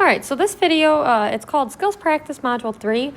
All right, so this video, it's called Skills Practice Module 3.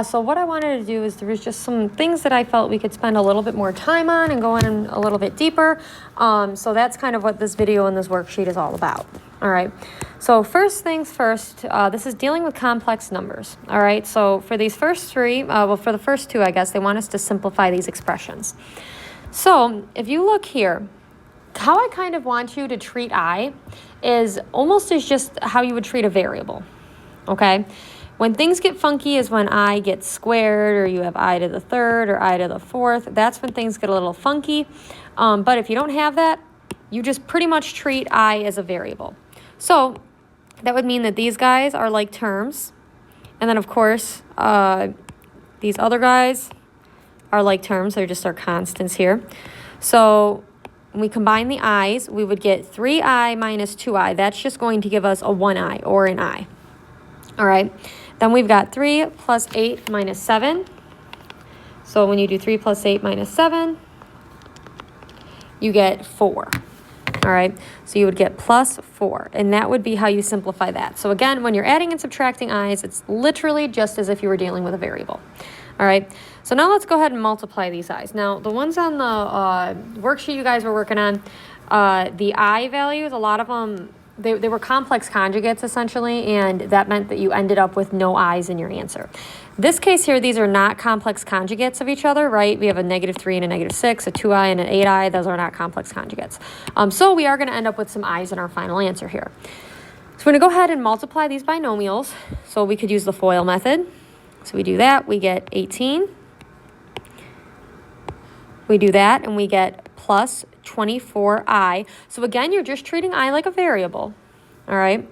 So what I wanted to do is there was just some things that I felt we could spend a little bit more time on and go in a little bit deeper. So that's kind of what this video and this worksheet is all about. All right, so first things first, this is dealing with complex numbers. All right, so for these first three, well, for the first two, I guess, they want us to simplify these expressions. So if you look here, how I kind of want you to treat I is almost as just how you would treat a variable, okay? When things get funky is when I gets squared, or you have I to the third or I to the fourth. That's when things get a little funky. But if you don't have that, you just pretty much treat I as a variable. So that would mean that these guys are like terms. And then, of course, these other guys are like terms. They're just our constants here. So when we combine the i's, we would get 3i minus 2i. That's just going to give us a 1i or an I. All right. Then we've got 3 plus 8 minus 7. So when you do 3 plus 8 minus 7, you get 4. All right. So you would get plus 4. And that would be how you simplify that. So again, when you're adding and subtracting i's, it's literally just as if you were dealing with a variable. All right, so now let's go ahead and multiply these i's. Now, the ones on the worksheet you guys were working on, the I values, a lot of them, they were complex conjugates, essentially, and that meant that you ended up with no i's in your answer. This case here, these are not complex conjugates of each other, right? We have a -3 and a -6, a 2i and an 8i. Those are not complex conjugates. So we are going to end up with some i's in our final answer here. So we're going to go ahead and multiply these binomials. So we could use the FOIL method. So we do that, we get 18. We do that, and we get plus 24i. So again, you're just treating I like a variable, all right?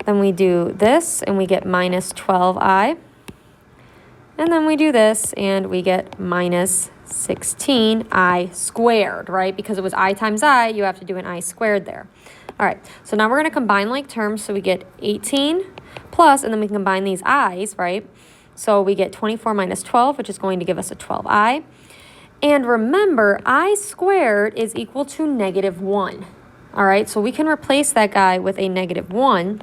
Then we do this, and we get minus 12i. And then we do this, and we get minus 16i squared, right? Because it was I times I, you have to do an I squared there. All right, so now we're going to combine like terms. So we get 18 plus, and then we combine these i's, right? So we get 24 minus 12, which is going to give us a 12i. And remember, I squared is equal to -1. All right, so we can replace that guy with a -1,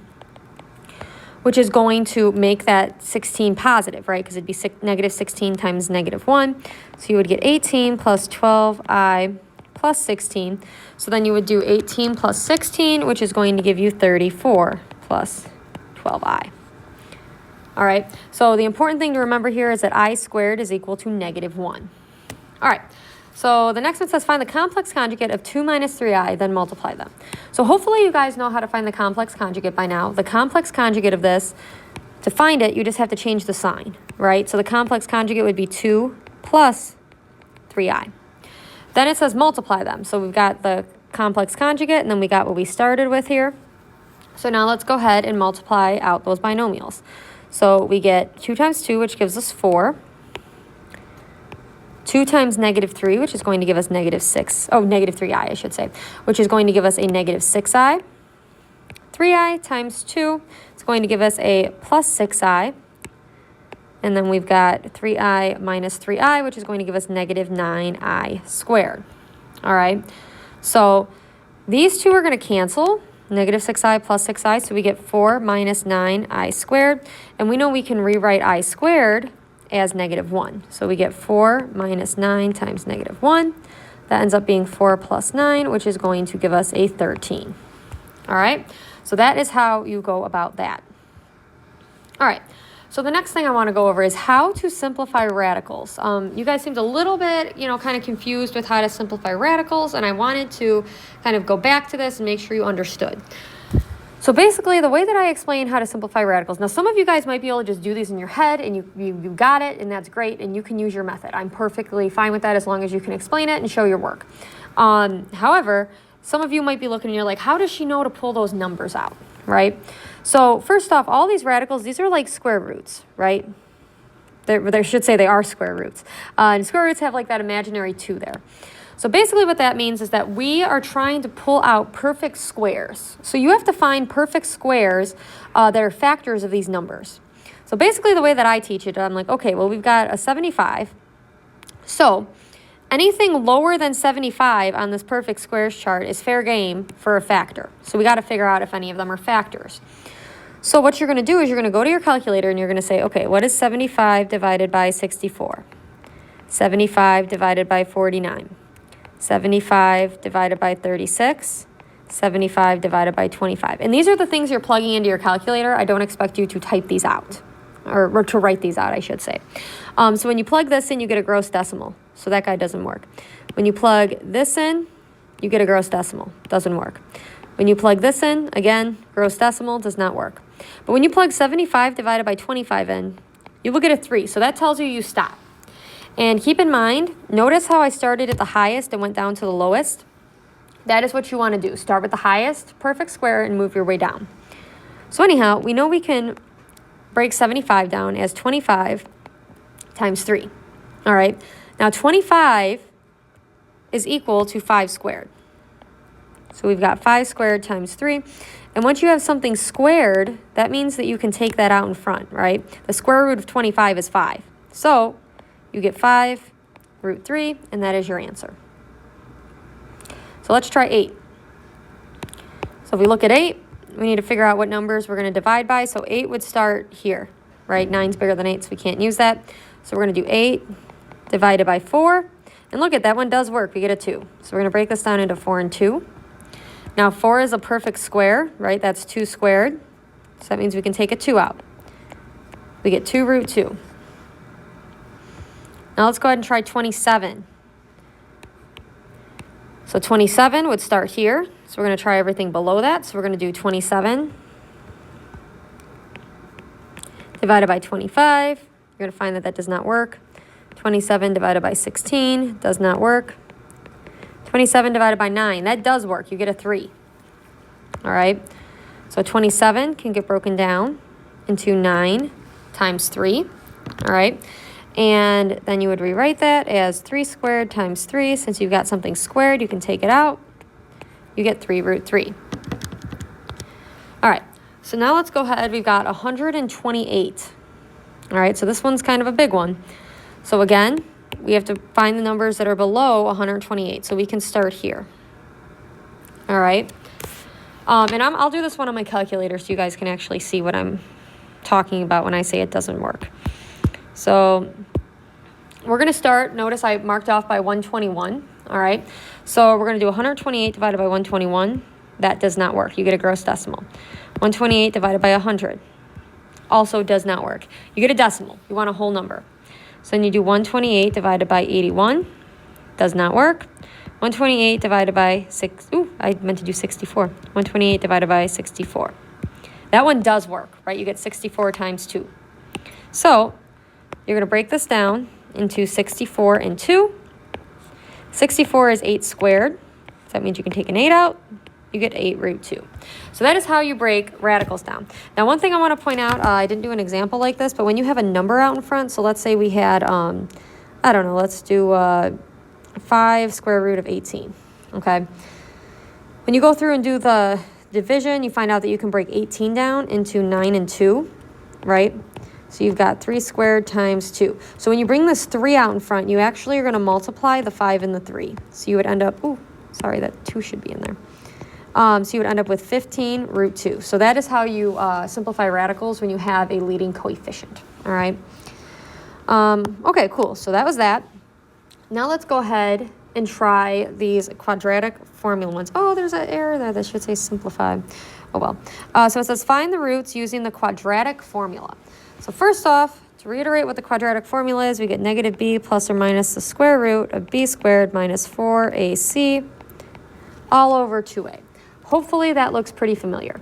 which is going to make that 16 positive, right? Because it'd be negative 16 times -1. So you would get 18 plus 12i plus 16. So then you would do 18 plus 16, which is going to give you 34 plus 12i. All right, so the important thing to remember here is that I squared is equal to -1. All right, so the next one says find the complex conjugate of 2 minus 3i, then multiply them. So hopefully you guys know how to find the complex conjugate by now. The complex conjugate of this, to find it, you just have to change the sign, right? So the complex conjugate would be 2 plus 3i. Then it says multiply them. So we've got the complex conjugate, and then we got what we started with here. So now let's go ahead and multiply out those binomials. So we get 2 times 2, which gives us 4. 2 times -3, which is going to give us -6. Oh, -3i, I should say, which is going to give us a -6i. 3i times 2 is going to give us a plus 6i. And then we've got 3i minus 3i, which is going to give us -9i squared. All right. So these two are going to cancel. -6i plus 6i, so we get 4 minus 9i squared. And we know we can rewrite I squared as -1. So we get 4 minus 9 times -1. That ends up being 4 plus 9, which is going to give us a 13. All right, so that is how you go about that. All right, so the next thing I want to go over is how to simplify radicals. You guys seemed a little bit, kind of confused with how to simplify radicals, and I wanted to kind of go back to this and make sure you understood. So basically, the way that I explain how to simplify radicals, now some of you guys might be able to just do these in your head, and you got it, and that's great, and you can use your method. I'm perfectly fine with that as long as you can explain it and show your work. However, some of you might be looking and you're like, how does she know to pull those numbers out, right? So first off, all these radicals, these are like square roots, right? They should say they are square roots. And square roots have like that imaginary 2 there. So basically what that means is that we are trying to pull out perfect squares. So you have to find perfect squares that are factors of these numbers. So basically the way that I teach it, I'm like, okay, well, we've got a 75. So anything lower than 75 on this perfect squares chart is fair game for a factor. So we got to figure out if any of them are factors. So what you're going to do is you're going to go to your calculator and you're going to say, okay, what is 75 divided by 64? 75 divided by 49. 75 divided by 36. 75 divided by 25. And these are the things you're plugging into your calculator. I don't expect you to type these out, or to write these out, I should say. So when you plug this in, you get a gross decimal. So that guy doesn't work. When you plug this in, you get a gross decimal. Doesn't work. When you plug this in, again, gross decimal does not work. But when you plug 75 divided by 25 in, you will get a 3. So that tells you stop. And keep in mind, notice how I started at the highest and went down to the lowest. That is what you want to do. Start with the highest perfect square and move your way down. So anyhow, we know we can break 75 down as 25 times 3. All right. Now 25 is equal to 5 squared. So we've got 5 squared times 3. And once you have something squared, that means that you can take that out in front, right? The square root of 25 is 5. So you get 5 root 3, and that is your answer. So let's try 8. So if we look at 8, we need to figure out what numbers we're going to divide by. So 8 would start here, right? 9's bigger than 8, so we can't use that. So we're going to do 8 divided by 4. And look at that one does work. We get a 2. So we're going to break this down into 4 and 2. Now 4 is a perfect square, right? That's 2 squared. So that means we can take a 2 out. We get 2 root 2. Now let's go ahead and try 27. So 27 would start here. So we're going to try everything below that. So we're going to do 27 divided by 25. You're going to find that that does not work. 27 divided by 16 does not work. 27 divided by 9, that does work. You get a 3. All right. So 27 can get broken down into 9 times 3. All right. And then you would rewrite that as 3 squared times 3. Since you've got something squared, you can take it out. You get 3 root 3. All right, so now let's go ahead. We've got 128. All right, so this one's kind of a big one. So again, we have to find the numbers that are below 128. So we can start here. All right. And I'll do this one on my calculator so you guys can actually see what I'm talking about when I say it doesn't work. So we're going to start. Notice I marked off by 121. All right. So we're going to do 128 divided by 121. That does not work. You get a gross decimal. 128 divided by 100 also does not work. You get a decimal. You want a whole number. So then you do 128 divided by 81. Does not work. 128 divided by 6. Ooh, I meant to do 64. 128 divided by 64. That one does work, right? You get 64 times 2. So you're going to break this down into 64 and 2. 64 is 8 squared. So that means you can take an 8 out. You get 8 root 2. So that is how you break radicals down. Now, one thing I want to point out, I didn't do an example like this, but when you have a number out in front, so let's say we had, I don't know, let's do 5 square root of 18, okay? When you go through and do the division, you find out that you can break 18 down into 9 and 2, right? So you've got 3 squared times 2. So when you bring this 3 out in front, you actually are going to multiply the 5 and the 3. So you would end up, ooh, sorry, that 2 should be in there. So you would end up with 15 root 2. So that is how you simplify radicals when you have a leading coefficient, all right? Okay, cool. So that was that. Now let's go ahead and try these quadratic formula ones. Oh, there's an error there that should say simplify. Oh, well. So it says find the roots using the quadratic formula. So first off, to reiterate what the quadratic formula is, we get negative b plus or minus the square root of b squared minus 4ac all over 2a. Hopefully that looks pretty familiar.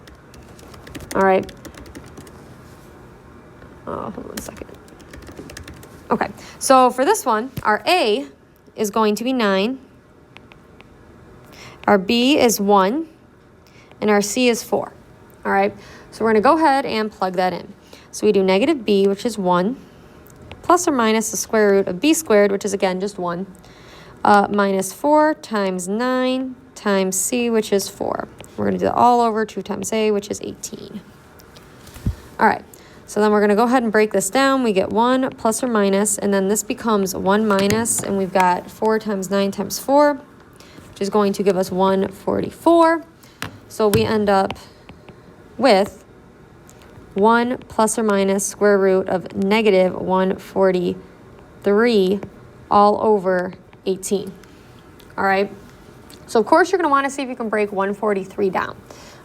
All right. Oh, hold on a second. Okay, so for this one, our a is going to be 9, our b is 1, and our c is 4. All right, so we're going to go ahead and plug that in. So we do negative b, which is 1, plus or minus the square root of b squared, which is, again, just 1, minus 4 times 9 times c, which is 4. We're going to do that all over 2 times a, which is 18. All right, so then we're going to go ahead and break this down. We get 1 plus or minus, and then this becomes 1 minus, and we've got 4 times 9 times 4, which is going to give us 144. So we end up with 1 plus or minus square root of negative 143 all over 18. All right. So of course you're going to want to see if you can break 143 down.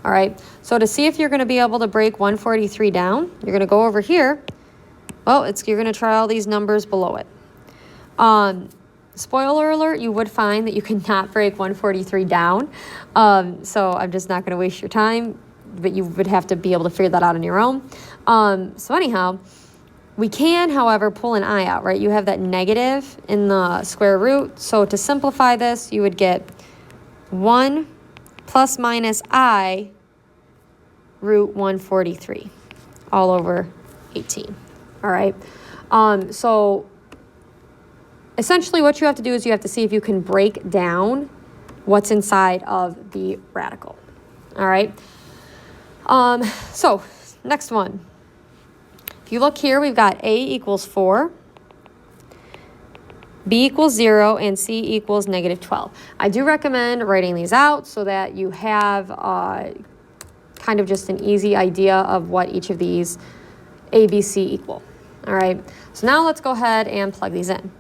All right. So to see if you're going to be able to break 143 down, you're going to go over here. Well, you're going to try all these numbers below it. Spoiler alert, you would find that you cannot break 143 down. So I'm just not going to waste your time, but you would have to be able to figure that out on your own. So anyhow, we can, however, pull an I out, right? You have that negative in the square root. So to simplify this, you would get 1 plus minus I root 143 all over 18. All right. So essentially what you have to do is you have to see if you can break down what's inside of the radical. All right. So next one. If you look here, we've got A equals 4, B equals 0, and C equals negative 12. I do recommend writing these out so that you have kind of just an easy idea of what each of these A, B, C equal. All right. So now let's go ahead and plug these in.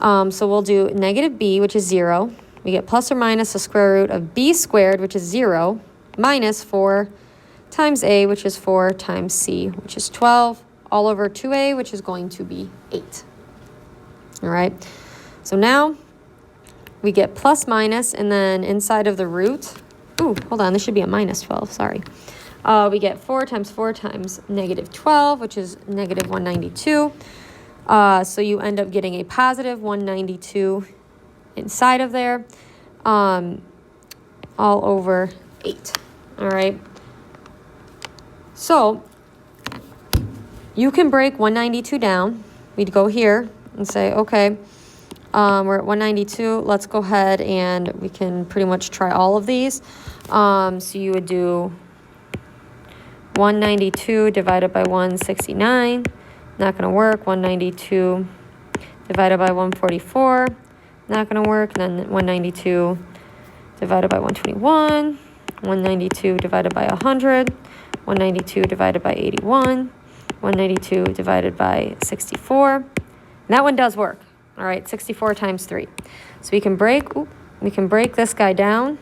So we'll do negative B, which is 0. We get plus or minus the square root of B squared, which is 0, minus 4 times A, which is 4, times C, which is 12, all over 2A, which is going to be 8. All right. So now we get plus minus, and then inside of the root, ooh, hold on, this should be a minus 12, sorry. We get 4 times negative 12, which is negative 192. So you end up getting a positive 192 inside of there, all over 8. All right. So you can break 192 down. We'd go here and say, okay, we're at 192. Let's go ahead and we can pretty much try all of these. So you would do 192 divided by 169. Not going to work. 192 divided by 144. Not going to work. And then 192 divided by 121. 192 divided by 100. 192 divided by 81. 192 divided by 64. And that one does work. All right, 64 times 3. So we can break this guy down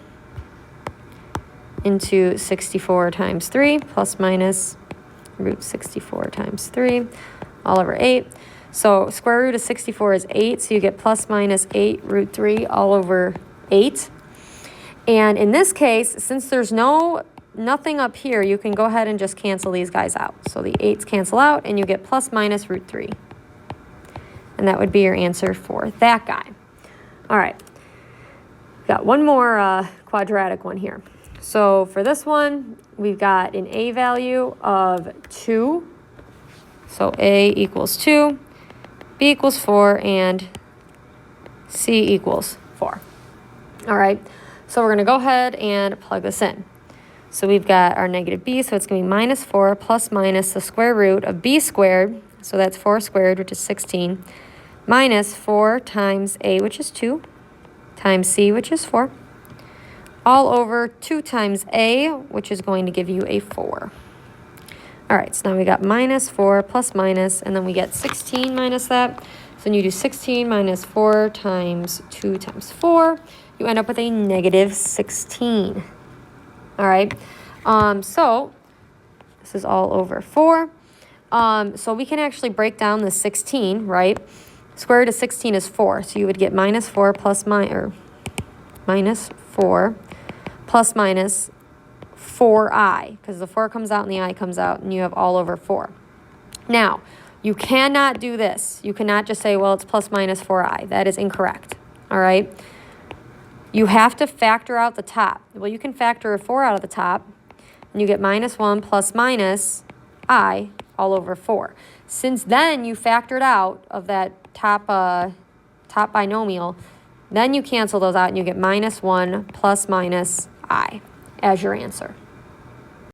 into 64 times 3 plus minus root 64 times 3 all over 8. So square root of 64 is 8, so you get plus minus 8 root 3 all over 8. And in this case, since there's nothing up here, you can go ahead and just cancel these guys out. So the 8s cancel out, and you get plus minus root 3. And that would be your answer for that guy. All right. Got one more quadratic one here. So for this one, we've got an A value of 2. So A equals 2, B equals 4, and C equals 4. All right. So we're going to go ahead and plug this in. So we've got our negative B, so it's going to be minus 4 plus minus the square root of B squared. So that's 4 squared, which is 16, minus 4 times A, which is 2, times C, which is 4, all over 2 times A, which is going to give you a 4. All right, so now we got minus 4 plus minus, and then we get 16 minus that. So when you do 16 minus 4 times 2 times 4, you end up with a negative 16. All right, so this is all over 4. So we can actually break down the 16, right? Square root of 16 is 4, so you would get minus 4 plus minus 4 plus minus 4i, because the 4 comes out and the I comes out, and you have all over 4. Now, you cannot do this. You cannot just say, well, it's plus minus 4i. That is incorrect, all right? You have to factor out the top. Well, you can factor a 4 out of the top, and you get minus 1 plus minus I all over 4. Since then, you factored out of that top binomial, then you cancel those out, and you get minus 1 plus minus I as your answer.